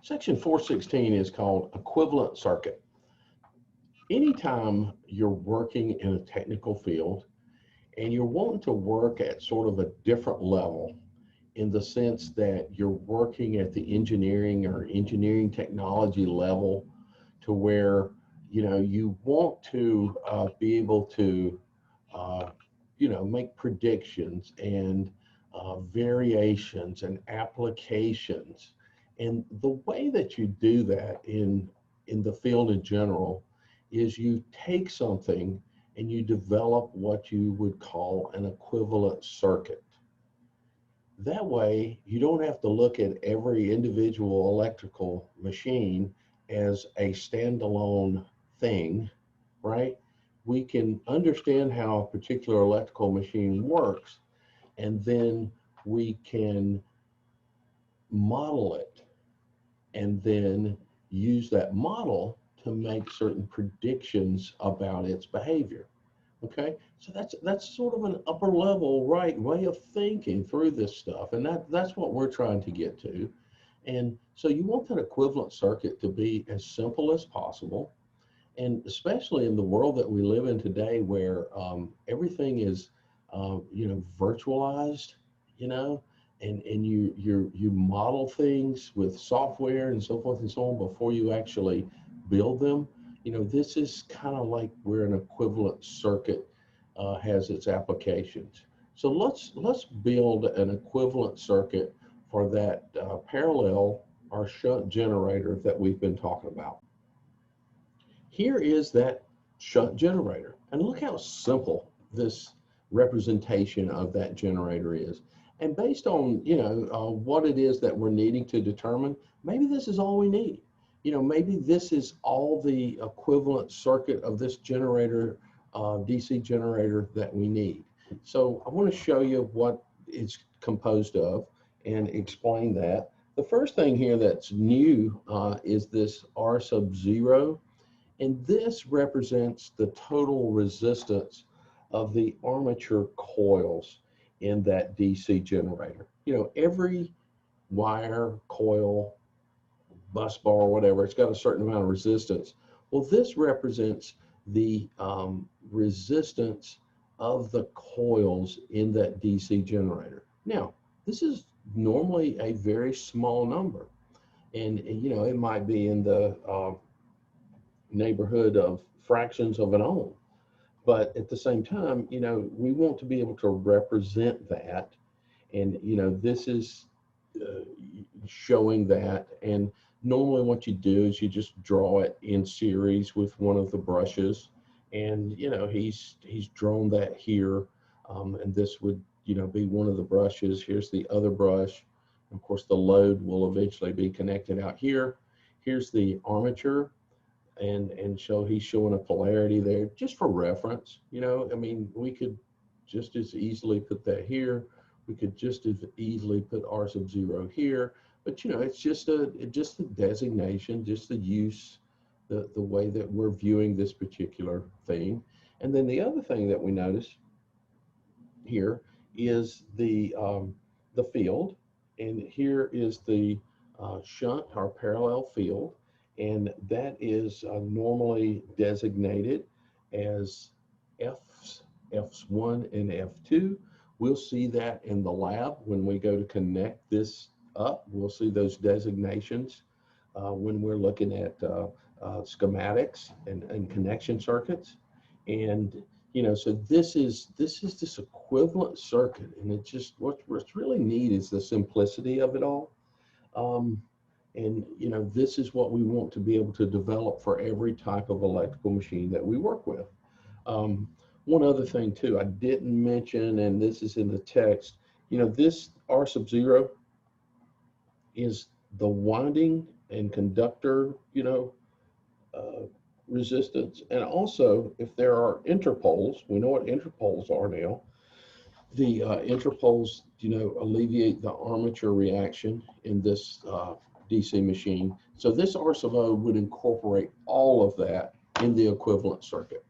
Section 416 is called equivalent circuit. Anytime you're working in a technical field and you're wanting to work at sort of a different level in the sense that you're working at the engineering or engineering technology level to where, you want to be able to, make predictions and variations and applications. And the way that you do that in the field in general is you take something and you develop what you would call an equivalent circuit. That way, you don't have to look at every individual electrical machine as a standalone thing, right? We can understand how a particular electrical machine works, and then we can model it and then use that model to make certain predictions about its behavior. Okay, so that's sort of an upper level right way of thinking through this stuff, and that's what we're trying to get to. And so you want that equivalent circuit to be as simple as possible, and especially in the world that we live in today, where everything is virtualized, you know, and you model things with software and so forth and so on before you actually build them. This is kind of like where an equivalent circuit has its applications. So let's build an equivalent circuit for that parallel or shunt generator that we've been talking about. Here is that shunt generator, and look how simple this representation of that generator is. And based on what it is that we're needing to determine, maybe this is all we need. Maybe this is all the equivalent circuit of this generator, DC generator, that we need. So I want to show you what it's composed of and explain that. The first thing here that's new is this R sub 0, and this represents the total resistance of the armature coils in that DC generator. Every wire, coil, bus bar, whatever, it's got a certain amount of resistance. Well, this represents the resistance of the coils in that DC generator. Now, this is normally a very small number, and it might be in the neighborhood of fractions of an ohm. But at the same time, we want to be able to represent that, and this is showing that. And normally what you do is you just draw it in series with one of the brushes, and he's drawn that here, and this would be one of the brushes. Here's the other brush. Of course, the load will eventually be connected out here. Here's the armature, and he's showing a polarity there just for reference. We could just as easily put that here. We could just as easily put R sub 0 here. But it's just a designation, just the use, the way that we're viewing this particular thing. And then the other thing that we notice here is the field, and here is the shunt or parallel field, and that is normally designated as F1 and F2. We'll see that in the lab when we go to connect this up. We'll see those designations when we're looking at schematics and connection circuits. And so this is this equivalent circuit, and it's just what's really neat is the simplicity of it all. And this is what we want to be able to develop for every type of electrical machine that we work with. One other thing too, I didn't mention, and this is in the text, this R sub 0 is the winding and conductor, resistance. And also, if there are interpoles, we know what interpoles are now. The interpoles, alleviate the armature reaction in this DC machine. So this R sub 0 would incorporate all of that in the equivalent circuit.